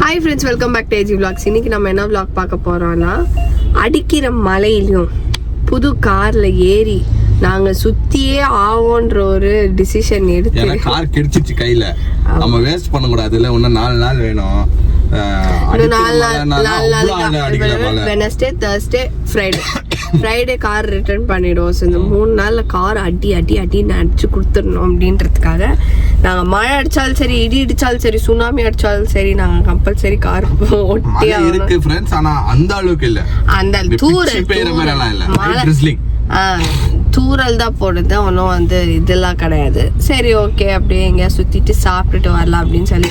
Hi friends, welcome back to AG vlogs. இன்னைக்கு நம்ம என்ன விளாக் பார்க்க போறோம்னா, அடிக்கிற மலையிலும் புது கார்ல ஏறி நாங்க சுத்தியே ஆவோன்ற ஒரு டிசிஷன் எடுத்து. கார் கிடைச்சிச்சு கையில, நம்ம வேஸ்ட் பண்ண கூடாது. இல்ல இன்னும் 4 நாள் வேணும். Wednesday, Thursday, Friday car return பண்ணிடுவோம். ஸோ இந்த 3 நாள்ல கார் அடின்னு அடிச்சு கொடுத்துடணும் அப்படின்றதுக்காக நாங்கள் மழை அடிச்சாலும் சரி, இடி அடிச்சாலும் சரி, சுனாமி அடிச்சாலும் சரி, நாங்கள் கம்பல்சரி கார் ஒட்டியா இருக்கு ஃப்ரெண்ட்ஸ். ஆனா அந்த அளவுக்கு இல்ல, அந்த தூரல் தான் போடுது, ஒன்றும் வந்து இதெல்லாம் கிடையாது. சரி, ஓகே, அப்படியே எங்கேயா சுத்திட்டு சாப்பிட்டுட்டு வரலாம் அப்படின்னு சொல்லி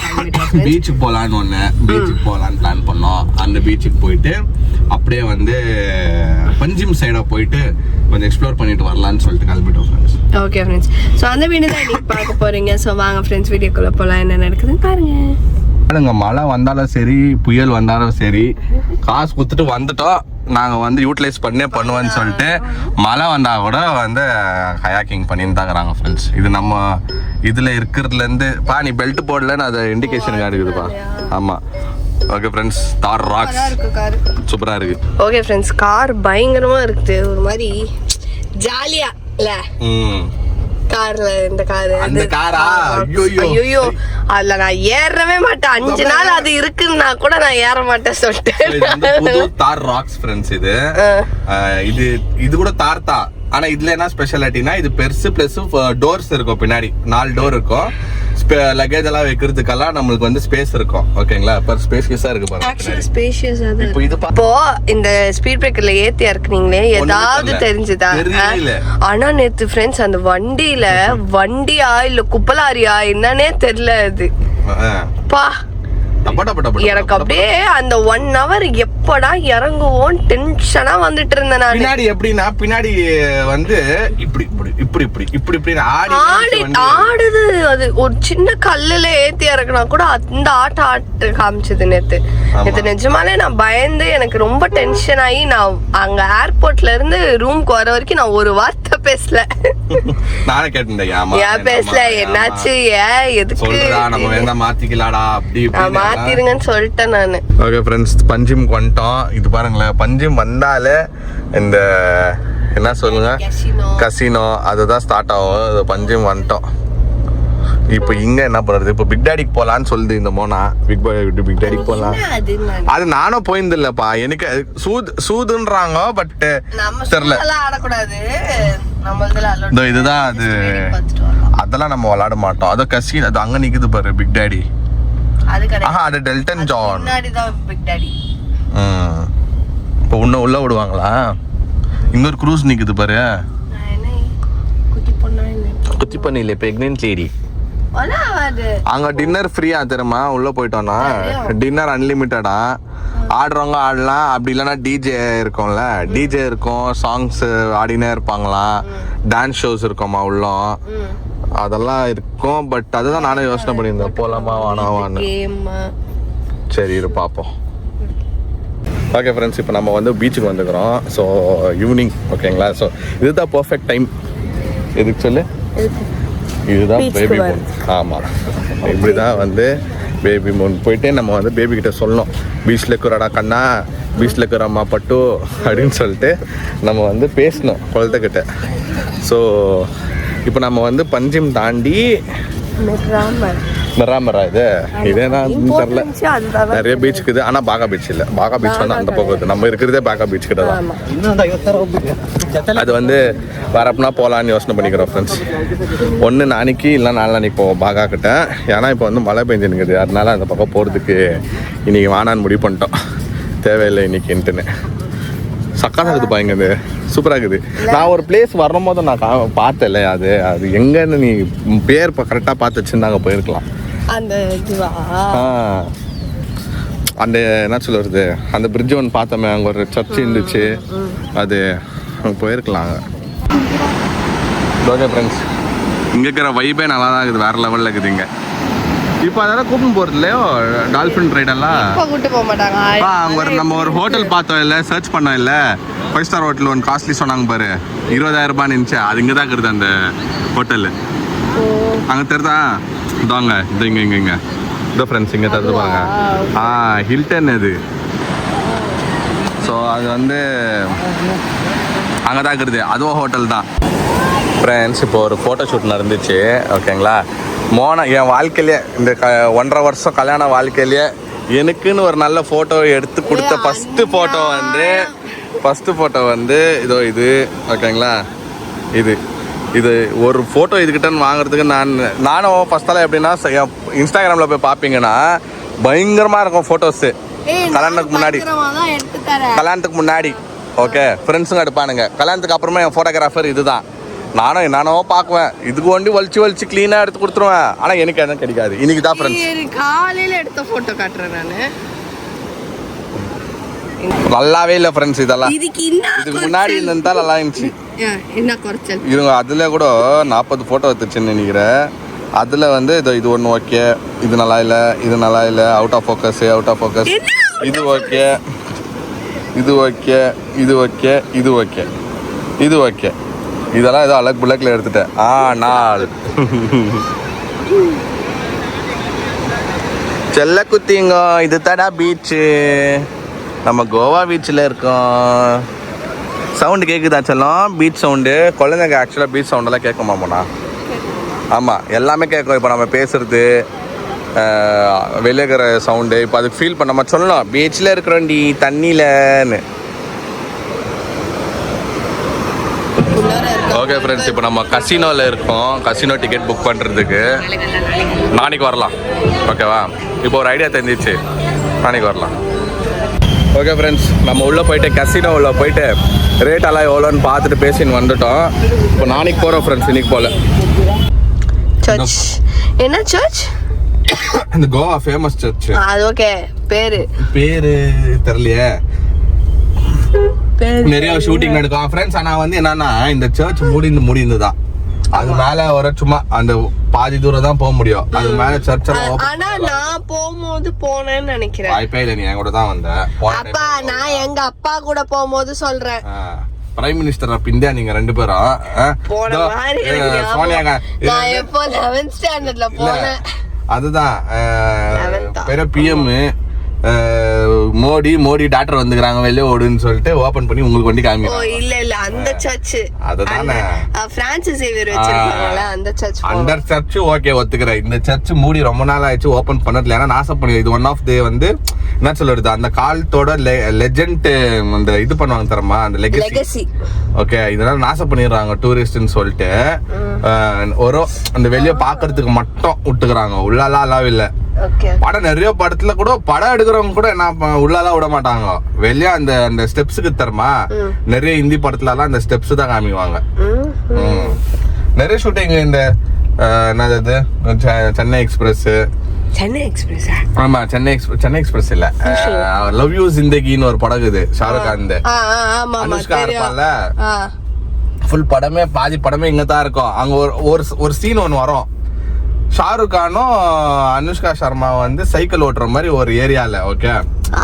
பீச்சுக்கு போகலான்னு பீச்சுக்கு போகலான்னு பிளான் பண்ணோம். அந்த பீச்சுக்கு போயிட்டு அப்படியே வந்து பஞ்சிம் சைடா போயிட்டு கொஞ்சம் எக்ஸ்ப்ளோர் பண்ணிட்டு வரலான்னு சொல்லிட்டு கிளம்பிட்டோம் ஃப்ரெண்ட்ஸ். ஓகே ஃப்ரெண்ட்ஸ், ஸோ அந்த வீடியோ தான் இன்னைக்கு பார்க்க போறீங்க. ஸோ வாங்க ஃப்ரெண்ட்ஸ், வீடியோக்குள்ள போகலாம். என்ன நடக்குதுன்னு பாருங்க. மழை வந்தாலும் சரி, புயல் வந்தாலும் சரி, காசு கொடுத்துட்டு வந்துட்டோம். நாங்கள் வந்து யூட்டிலைஸ் பண்ணுவேன்னு சொல்லிட்டு மழை வந்தால் கூட வந்து கயாக்கிங் பண்ணின்னு தாங்கிறாங்க ஃப்ரெண்ட்ஸ். இது நம்ம இதில் இருக்கிறதுலேருந்து நீ பெல்ட் போடலன்னு அது இண்டிகேஷன் காட்டுக்குதுப்பா. ஆமாம், ஓகே ஃப்ரெண்ட்ஸ், தார் ராக்ஸ் சூப்பராக இருக்கு. ஓகே ஃப்ரெண்ட்ஸ், கார் பயங்கரமாக இருக்குது, ஒரு மாதிரி ஜாலியாக இல்லை கார்ல. இந்த காரு, அந்த காரா? ஐயோ, அதுல நான் ஏறவே மாட்டேன். 5 நாள் அது இருக்குன்னா கூட நான் ஏற மாட்டேன் சொல்லிட்டு. தார் ராக்ஸ் ஃப்ரெண்ட்ஸ். இது கூட தார் தான். ஆனா இதுல என்ன ஸ்பெஷாலிட்டினா, இது பெருசு பிளஸ் டோர்ஸ் இருக்கும். பின்னாடி 4 டோர் இருக்கும். லக்கேஜ் எல்லாம் வைக்கிறதுக்கெல்லாம் நம்மளுக்கு வந்து ஸ்பேஸ் இருக்கும். ஓகேங்களா? பர் ஸ்பேஷியஸா இருக்கு பாருங்க. ஸ்பேஷியஸா இப்போ இந்த ஸ்பீட் பிரேக்கர்ல ஏத்தியா இருக்குனீங்களே, ஏதாவது தெரிஞ்சுதா? ஆனா நேத்து ஃப்ரெண்ட்ஸ், அந்த வண்டியா இல்ல குப்பலாரியா என்னன்னே தெரியல. அது பா எனக்கு அப்படியே அந்த 1 hour எப்படா இறங்குவோம் டென்ஷனா வந்துட்டு இருந்தேன் நான். பின்னாடி எப்படின்னா, பின்னாடி வந்து இப்படி ஆடுது. அது ஒரு சின்ன கல்லுல ஏத்தி இறக்குனா கூட அந்த ஆட்டு காமிச்சது நேத்து. நிஜமாலே நான் பயந்து எனக்கு ரொம்ப டென்ஷன் ஆகி நான் அங்க ஏர்போர்ட்ல இருந்து ரூம்க்கு வர வரைக்கும் நான் ஒரு வார்த்தை பேசல. நானே கேட்டேன், ஏன் பேசல, என்னாச்சு, எதுக்கு மாத்திக்கலாடா அப்படி மாத்திருங்கன்னு சொல்லிட்டேன் நானு. ஓகே ஃப்ரெண்ட்ஸ், பஞ்சிம் வந்துட்டோம். இது பாருங்களேன், பஞ்சிம் வந்தாலே இந்த என்ன சொல்லுங்க, கசினோ அதுதான் ஸ்டார்ட் ஆகும். பஞ்சிம் வந்துட்டோம். இப்போ இங்க என்ன பண்றது? இப்போ பிக் டாடிக்கு போலான்னு சொல்லுது இந்த மோனா. பிக் டாடிக்கு போலாம். அது நானும் போயிருந்தில்லப்பா. எனக்கு சூதுன்றாங்க, பட் தெரியல. இதுதான் அது. அதெல்லாம் நம்ம விளையாட மாட்டோம். அது கசின், அது அங்க நிக்குது பாரு பிக் டாடி. அது டெல்டன் ஜான். இப்போ உள்ள விடுவாங்களா? இங்க ஒரு க்ரூஸ் நிக்குது பாரு. குட்டி பண்ணி இல்ல, பிரெக்னன்ட் லேடி. அங்க டின்னர் ஃப்ரீயா தெரியுமா? உள்ள போயிட்டோம்னா டின்னர் அன்லிமிட்டடா. ஆடுறவங்க ஆடலாம், அப்படி இல்லைன்னா டிஜே இருக்கும்ல, டிஜே இருக்கும், சாங்ஸ் ஆடினே இருப்பாங்களாம், டான்ஸ் ஷோஸ் இருக்குமா உள்ள, அதெல்லாம் இருக்கும். பட் அதுதான் நானே யோசனை பண்ணியிருந்தேன், போலாமா வேணாமான்னு. சரி இரு பார்ப்போம். ஓகே ஃப்ரெண்ட்ஸ், இப்போ நம்ம வந்து பீச்சுக்கு வந்துக்கிறோம். ஸோ ஈவினிங், ஓகேங்களா? ஸோ இதுதான் பர்ஃபெக்ட் டைம். எதுக்கு சொல்லு? இதுதான் பேபி மூன். ஆமாம், இப்படி தான் வந்து பேபி மூன் போயிட்டு நம்ம வந்து பேபி கிட்ட சொல்லணும், பீச்சில் இருக்கிறடா கண்ணா, பீச்சில் இருக்கிற அம்மா பட்டு அப்படின்னு சொல்லிட்டு நம்ம வந்து பேசணும் குழந்தைகிட்ட. ஸோ இப்போ நம்ம வந்து பஞ்சிம் தாண்டி மெராமரா இதே நான் தெரில, நிறைய பீச் இருக்குது. ஆனால் பாகா பீச் இல்லை. பாகா பீச் வந்து அந்த பக்கம் இருக்குது. நம்ம இருக்கிறதே பாகா பீச் கிட்ட தான். அது வந்து வரப்புனா போகலான்னு யோசனை பண்ணிக்கிறோம் ஃப்ரெண்ட்ஸ். ஒன்று நாளைக்கு இல்லை நாளைக்கு போவோம் பாகா கிட்ட. ஏன்னா இப்போ வந்து மழை பெஞ்சுனுக்குது, அதனால அந்த பக்கம் போகிறதுக்கு இன்றைக்கி வானான்னு முடிவு பண்ணிட்டோம். தேவையில்லை இன்னைக்குன்ட்டுன்னு. சக்காதான் இருக்குதுப்பா இங்கே, இது சூப்பராக இருக்குது. நான் ஒரு பிளேஸ் வரும் போது நான் பார்த்தேன்ல, அது எங்கன்னு நீ பேர் இப்போ கரெக்டாக பார்த்து வச்சுருந்தாங்க, போயிருக்கலாம். அந்த என்ன சொல்லுறது, அந்த பிரிட்ஜ் ஒன்று பார்த்தோமே, அங்கே ஒரு சர்ச் இருந்துச்சு, அது அங்கே போயிருக்கலாம். ஓகே ஃப்ரெண்ட்ஸ், இங்கே இருக்கிற வைபே நல்லா தான் இருக்குது, வேறு லெவலில் இருக்குது இங்கே. இப்போ அதெல்லாம் கூப்பிட்டு போகிறது இல்லையோ, டால்ஃபின் ரைடெல்லாம் கூப்பிட்டு போக மாட்டாங்க. அங்கே நம்ம ஒரு ஹோட்டல் பார்த்தோம் இல்லை, சர்ச் பண்ணோம் இல்லை, 5 ஸ்டார் ஹோட்டல் ஒன்று காஸ்ட்லி சொன்னாங்க பாரு, 20,000 ரூபாய் இருந்துச்சு. அது இங்கே தான் இருக்குது அந்த ஹோட்டலு. அங்கே தெரியுதா? இதாங்க, இது இங்கே இதோ ஃப்ரெண்ட்ஸ் இங்கே தருது பாருங்க. ஹில்டன் இது. ஸோ அது வந்து அங்கே தான் இருக்குது, அதுவும் ஹோட்டல் தான். ஃப்ரெண்ட்ஸ் இப்போ ஒரு ஃபோட்டோ ஷூட் நடந்துச்சு ஓகேங்களா. என் வாழ்க்கையிலே இந்த 1.5 வருஷம் கல்யாண வாழ்க்கையிலேயே எனக்குன்னு ஒரு நல்ல ஃபோட்டோ எடுத்து கொடுத்த ஃபஸ்ட்டு ஃபோட்டோ வந்து இதோ இது ஓகேங்களா. இது ஒரு ஃபோட்டோ இதுக்கிட்டன்னு வாங்குறதுக்கு நானும் ஃபஸ்ட்டால் எப்படின்னா இன்ஸ்டாகிராமில் போய் பார்ப்பீங்கன்னா பயங்கரமாக இருக்கும் ஃபோட்டோஸு. கல்யாணத்துக்கு முன்னாடி ஓகே ஃப்ரெண்ட்ஸுங்க எடுப்பானுங்க. கல்யாணத்துக்கு அப்புறமா என் ஃபோட்டோகிராஃபர் இதுதான். நானோ பார்க்குவேன், இதுக்கு வண்டி வலிச்சு க்ளீனாக எடுத்து கொடுத்துருவேன். ஆனால் எனக்கு எதுவும் கிடைக்காது. இன்னைக்கு தான் ஃப்ரெண்ட்ஸ் காலையில் எடுத்த ஃபோட்டோ காட்டுறேன் நான். நல்லாவே இல்லை ஃப்ரெண்ட்ஸ். இதெல்லாம் இதுக்கு முன்னாடி இருந்தால் நல்லா இருந்துச்சு. என்ன குறைச்சல் இருங்க, அதில் கூட 40 ஃபோட்டோ எடுத்துச்சுன்னு நினைக்கிறேன். அதில் வந்து இது ஒன்று ஓகே, இது நல்லா இல்லை, இது நல்லா இல்லை, அவுட் ஆஃப் ஃபோக்கஸ், இது ஓகே, இது ஓகே, இது ஓகே, இது ஓகே, இது ஓகே. இதெல்லாம் ஏதோ அலக் புல்லக்கில் எடுத்துட்டேன். நாள் செல்ல குத்திங்க. இது தடா பீச்சு, நம்ம கோவா பீச்சில் இருக்கோம். சவுண்டு கேட்குதா செல்லம்? Beach sound. குழந்தைங்க ஆக்சுவலாக பீச் சவுண்டெல்லாம் கேட்குமா போனா? ஆமாம், எல்லாமே கேட்கும். இப்போ நம்ம பேசுறது வெளியேற சவுண்டு, இப்போ அதுக்கு ஃபீல் பண்ண நம்ம சொல்லணும் பீச்சில் இருக்கிறோண்டி தண்ணியிலன்னு. ஓகே ஃப்ரெண்ட்ஸ், இப்போ நம்ம கசினோவில் இருக்கோம். கசினோ டிக்கெட் புக் பண்ணுறதுக்கு நாளைக்கு வரலாம் ஓகேவா. இப்போ ஒரு ஐடியா தெரிஞ்சிச்சு, நாளைக்கு வரலாம். ஓகே ஃப்ரெண்ட்ஸ், நம்ம உள்ளே போயிட்டு கசினோ உள்ளே போயிட்டு ரேட்டெல்லாம் எவ்வளோன்னு பார்த்துட்டு பேசின்னு வந்துட்டோம். இப்போ நாளைக்கு போகிறோம் ஃப்ரெண்ட்ஸ், இன்னைக்கு போகல. சர்ச் என்ன சர்ச்? இந்த கோவா ஃபேமஸ் சர்ச். அது ஓகே, பேரு தெரியலையே. நிறைய ஷூட்டிங் நடக்கும் ஃப்ரெண்ட்ஸ். ஆனா வந்து என்னன்னா இந்த சர்ச் முடிந்துதான். அது மேல ஒரு சும்மா அந்த பாதி தூரம் தான் போக முடியும். அது மேல சர்ச் எல்லாம். ஆனா நான் போகும்போது போனேன்னு நினைக்கிறேன். வாய்ப்பே இல்லை, நீ என் கூட தான் வந்த. அப்பா நான் எங்க அப்பா கூட போகும்போது சொல்றேன். பிரைம் மினிஸ்டர் ஆஃப் இந்தியா நீங்க 2 பேரும் போன மாதிரி சோனியா நான் எப்போ 11th ஸ்டாண்டர்ட்ல போனேன். அதுதான் பெரிய பிஎம் மோடி டாக்டர் வந்துக்கிறாங்க வெளியே ஓடுன்னு சொல்லிட்டு ஓபன் பண்ணி உங்களுக்கு வண்டி காமிக்கிறோம். இல்ல அந்த சர்ச் அதுதானே பிரான்சிஸ் சேவியர் வச்சிருக்காங்கல அந்த சர்ச். அந்த சர்ச் ஓகே ஒத்துக்கிறேன். இந்த சர்ச் மூடி ரொம்ப நாள் ஆயிடுச்சு, ஓபன் பண்ணதுல. ஏன்னா நாசம் பண்ணி இது ஒன் ஆஃப் தி வந்து என்ன சொல்றது, அந்த காலத்தோட லெஜெண்ட் அந்த இது பண்ணுவாங்க தரமா, அந்த லெகசி. ஓகே, இதெல்லாம் நாசம் பண்ணிடுறாங்க டூரிஸ்ட்னு சொல்லிட்டு. ஒரு அந்த வெளியே பாக்குறதுக்கு மட்டும் விட்டுக்கிறாங்க, உள்ளாலாம் அலாவ் இல்ல. படம் நிறைய படத்துல கூட படம் எடுக்கிறவங்க கூட என்ன உள்ளாலாம் விட மாட்டாங்க. வெளியே அந்த அந்த ஸ்டெப்ஸுக்கு தரமா நிறைய ஹிந்தி படத்துல எல்லாம் அந்த ஸ்டெப்ஸ் தான் காமிக்குவாங்க. நிறைய ஷூட்டிங் இந்த என்னது சென்னை எக்ஸ்பிரஸ். ஆமா, சென்னை எக்ஸ்பிரஸ் இல்ல, லவ் யூ ஜிந்தகின்னு ஒரு படம் இது, ஷாருக் கான் அனுஷ்கா இருப்பான்ல. ஃபுல் படமே பாதி படமே இங்க தான் இருக்கும். அங்க ஒரு சீன் ஒன்று வரும். ஷாருக் கானும் அனுஷ்கா சர்மா வந்து சைக்கிள் ஓட்டுற மாதிரி ஒரு ஏரியால. ஓகே,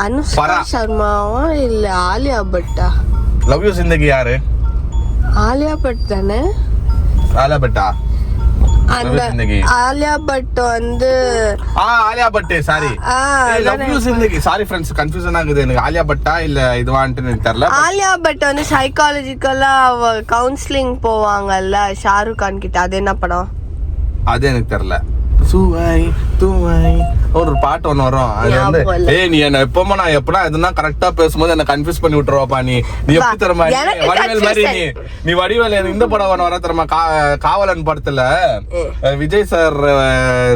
அனுஷ்கா சர்மாவா இல்ல ஆலியா பட்டா? லவ் யூ ஜிந்தகி யாரு? ஆலியா பட் தானே? ஆலியா பட்டா? அந்த ஆலியா பட் வந்து Alia Bhatt, sorry, love you Zindagi. Sorry friends, confusion ஆகுது எனக்கு. ஆலியா பட்டா இல்ல இதுவான்ட்டு எனக்கு தெரியல. ஆலியா பட் வந்து சைக்காலஜிக்கலா கவுன்சிலிங் போவாங்கல்ல ஷாருக் கான் கிட்ட, அது என்ன படம்? அது எனக்கு தெரியல. ஒரு பாட்டு ஒண்ணு வரும். அது வந்து நீ என்ன எப்பமா நான் எப்பனா எதுனா கரெக்டா பேசும்போது என்ன கன்ஃபியூஸ் பண்ணி விட்டுருவாப்பா. நீ எப்படி தரமா வடிவேல் மாதிரி நீ வடிவேல் இந்த படம் வர தரமா காவலன் படத்துல விஜய் சார்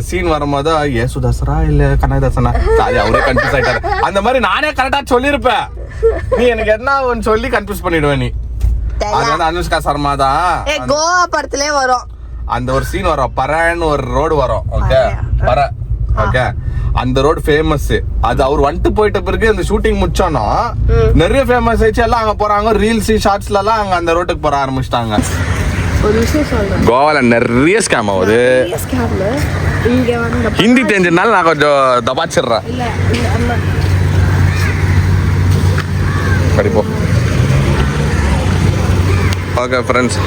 சீன் வரும்போது ஏசுதாசரா இல்ல கனகதாசனா, அவரே கன்ஃபியூஸ் ஆயிட்டாரு. அந்த மாதிரி நானே கரெக்டா சொல்லிருப்பேன், நீ எனக்கு என்ன சொல்லி கன்ஃபியூஸ் பண்ணிடுவேன் நீ. அது வந்து அனுஷ்கா சர்மா தான். கோவா படத்திலே வரும் அந்த ஒரு சீன் வரும். பரன்னு ஒரு ரோடு வரும். ஓகே, பர. ஓகே, அந்த ரோடு ஃபேமஸ். அது அவர் வந்துட்டு போயிட்ட பிறகு அந்த ஷூட்டிங் முடிச்சோன்னா நிறைய ஃபேமஸ் ஆயிடுச்சு. எல்லாம் அங்க போறாங்க, ரீல்ஸ் ஷார்ட்ஸ்ல எல்லாம் அங்க அந்த ரோட்டுக்கு போற ஆரம்பிச்சிட்டாங்க. ஒரு விஷயம் சொல்றேன், கோவால நிறைய ஸ்கேம் ஆகுது. ஹிந்தி தெரிஞ்சதுனால நான் கொஞ்சம் தபாச்சிடுறேன். படிப்போம். ஓகே ஃப்ரெண்ட்ஸ்,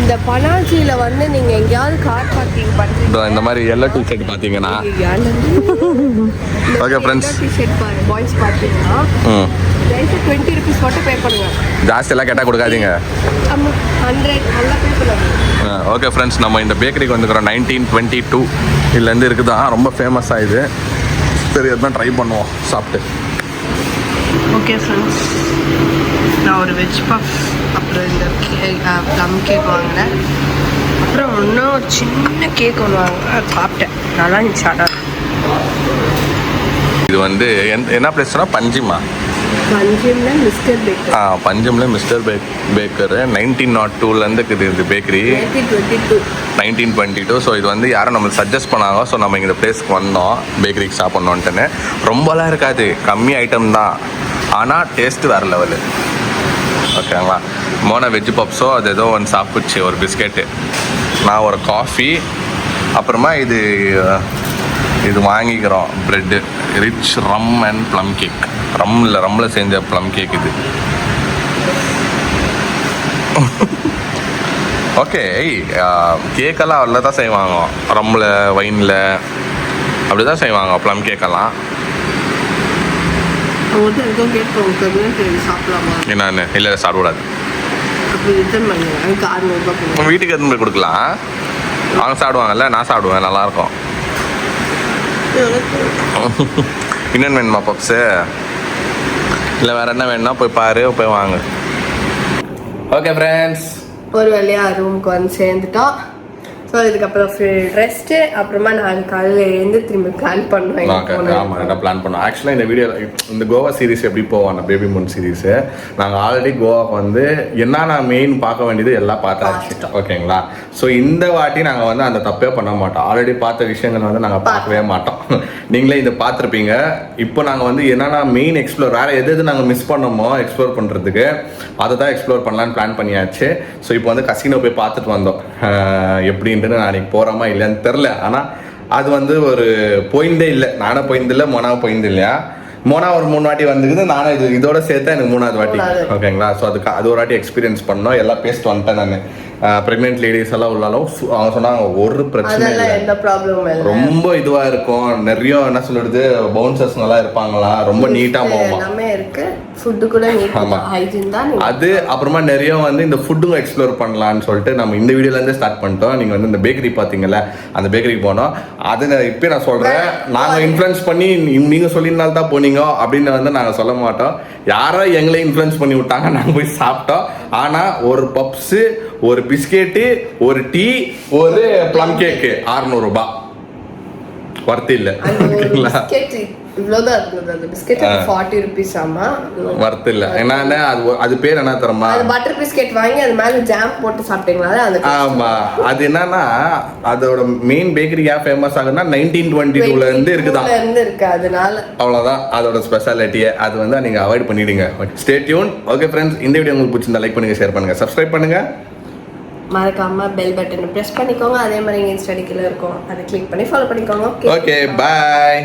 இந்த பனாஜியில வந்து நீங்க எங்கேயாவது கார் பார்க்கிங் பண்றீங்க இந்த மாதிரி எல்லோ டிஷர்ட் பாத்தீங்கன்னா ஓகே ஃப்ரெண்ட்ஸ் டிஷர்ட் பாருங்க பாய்ஸ் பார்த்தீங்கன்னா 20 rupees மட்டும் பே பண்ணுங்க. ஜாஸ்தி எல்லாம் கேட்டால் கொடுக்காதீங்க. 100 நல்லா பே பண்ணுங்க. ஓகே ஃப்ரெண்ட்ஸ், நம்ம இந்த பேக்கரிக்கு வந்துக்கிறோம். 1922 இதுலேருந்து இருக்குதான், ரொம்ப ஃபேமஸாக இது. சரி, அதுதான் ட்ரை பண்ணுவோம் சாப்பிட்டு. ஓகே ஃப்ரெண்ட்ஸ், நான் ஒரு வெஜ் பஃப் அப்புறம் இந்த ப்ளம் கேக் வாங்கினேன். அப்புறம் இன்னும் ஒரு சின்ன கேக் ஒன்று வாங்கினேன், சாப்பிட்டேன். நல்லா இருந்துச்சு. சாப்பிட்டேன். இது வந்து என்ன பிளேஸ்னா பஞ்சிமா? பஞ்சம்ல மிஸ்டர் பேக்கர். பஞ்சம்ல மிஸ்டர் பேக்கர் 1902லேருந்து இருக்குது இந்த பேக்கரி. 1922. ஸோ இது வந்து யாரும் நம்மளுக்கு சஜஸ்ட் பண்ணாங்க. ஸோ நம்ம இந்த பிளேஸ்க்கு வந்தோம் பேக்கரிக்கு சாப்பிட்ணுன்ட்டுன்னு. ரொம்பலாம் இருக்காது, கம்மி ஐட்டம் தான், ஆனால் டேஸ்ட்டு வேறு லெவலு. ஓகேங்களா? மோனா வெஜ் பப்ஸோ அது ஏதோ ஒன்று சாப்பிடுச்சு, ஒரு பிஸ்கெட்டு, நான் ஒரு காஃபி, அப்புறமா இது வாங்கிக்கிறோம் bread, rich rum and plum cake. ரம்மில் செஞ்ச ப்ளம் கேக் இது. ஓகே, கேக்கெல்லாம் அதில் தான் செய்வாங்க, ரம்மில் வைனில் அப்படி தான் செய்வாங்க ப்ளம் கேக்கெல்லாம். என்னன்னு இல்லை சாப்பிடக்கூடாது, வீட்டுக்கு எடுத்துன்னு போய் கொடுக்கலாம். அவங்க சாப்பிடுவாங்கல்ல, நான் சாப்பிடுவேன், நல்லாயிருக்கும். இன்னும் வேணுமா பப்ஸு? இல்லை வேறு என்ன வேணும்னா போய் பாரு, போய் வாங்க. ஓகே ஃப்ரெண்ட்ஸ், ஒரு வழியாக ரூமுக்கு வந்து சேர்ந்துட்டோம். ஸோ இதுக்கப்புறம் ரெஸ்ட்டு, அப்புறமா நான் காலையில் எழுந்து திரும்பி பிளான் பண்ணுவேன். ஆமாம், என்ன பிளான் பண்ணோம். ஆக்சுவலாக இந்த வீடியோ இந்த கோவா சீரிஸ் எப்படி போவோம், அந்த பேபி மூன் சீரீஸு நாங்கள் ஆல்ரெடி கோவாக்கு வந்து என்னென்ன மெயின் பார்க்க வேண்டியது எல்லாம் பார்த்தாச்சு. ஓகேங்களா? ஸோ இந்த வாட்டி நாங்கள் வந்து அந்த தப்பே பண்ண மாட்டோம். ஆல்ரெடி பார்த்த விஷயங்கள் வந்து நாங்கள் பார்க்கவே மாட்டோம். நீங்களே இதை பார்த்துருப்பீங்க. இப்போ நாங்கள் வந்து என்னென்ன மெயின் எக்ஸ்ப்ளோர், வேறு எது நாங்கள் மிஸ் பண்ணோமோ எக்ஸ்ப்ளோர் பண்ணுறதுக்கு, அதை தான் எக்ஸ்ப்ளோர் பண்ணலான்னு பிளான் பண்ணியாச்சு. ஸோ இப்போ வந்து கசினோ போய் பார்த்துட்டு வந்தோம். எப்படி நான் அன்றைக்கி போகிறோமா இல்லைன்னு தெரில. ஆனால் அது வந்து ஒரு போயிந்தே இல்லை. நானும் போயிருந்தில்லை, மோனாவை போயிருந்து இல்லையா. மோனா ஒரு 3 வாட்டி வந்துக்குது, நானும் இதோட சேர்த்தா எனக்கு 3வது வாட்டி. ஓகேங்களா? ஸோ அது ஒரு வாட்டி எக்ஸ்பீரியன்ஸ் பண்ணோம். எல்லாம் பேசிட்டு வந்துட்டேன் நான். ப்ரெக்னென்ட் லேடிஸ் எல்லாம் உள்ளாலும் அவங்க சொன்னாங்க ஒரு பிரச்சனை இல்லை, ரொம்ப இதுவாக இருக்கும். நிறைய என்ன சொல்லுறது, பவுன்சர்ஸ் நல்லா இருப்பாங்களா, ரொம்ப நீட்டாக போவோம். அது அப்புறமா நிறைய வந்து இந்த ஃபுட்டுங்க எக்ஸ்ப்ளோர் பண்ணலான்னு சொல்லிட்டு நம்ம இந்த வீடியோலேருந்தே ஸ்டார்ட் பண்ணிட்டோம். நீங்கள் வந்து இந்த பேக்கரி பார்த்தீங்கல்ல, அந்த பேக்கரிக்கு போனோம். அது இப்போ நான் சொல்கிறேன், நாங்கள் இன்ஃப்ளூயன்ஸ் பண்ணி நீங்கள் சொல்லினால தான் போனீங்க அப்படின்னு வந்து நாங்கள் சொல்ல மாட்டோம். யாரோ எங்களை இன்ஃப்ளூயன்ஸ் பண்ணி விட்டாங்க, நாங்கள் போய் சாப்பிட்டோம். ஆனால் ஒரு பப்ஸு, ஒரு பிஸ்கெட்டு, ஒரு டீ, ஒரு ப்ளம் கேக்கு 600 ரூபாய் வர்த்து இல்லை. வர்த்து இல்லை. என்னன்னா அது பேர் என்ன தெரியுமா, பட்டர் பிஸ்கெட் வாங்கி அது மேல ஜாம் போட்டு சாப்பிட்டீங்களா? ஆமா. அது என்னன்னா அதோட மெயின் பேக்கரி ஏன் ஃபேமஸ் ஆகுதுன்னா 1922ல இருந்து இருக்குதான், அதனால அவ்வளவுதான் அதோட ஸ்பெஷாலிட்டியே. அது வந்து நீங்க அவாய்ட் பண்ணிடுங்க. Stay tune. ஓகே ஃப்ரெண்ட்ஸ், இந்த வீடியோ உங்களுக்கு பிடிச்சிருந்தா லைக் பண்ணுங்க, ஷேர் பண்ணுங்க, சப்ஸ்கிரைப் பண்ணுங்க, மறக்காம பெல் பட்டனை பிரஸ் பண்ணிக்கோங்க. அதே மாதிரி இன்ஸ்டா கீழ இருக்கும், அதை கிளிக் பண்ணி ஃபாலோ பண்ணிக்கோங்க. Okay, by.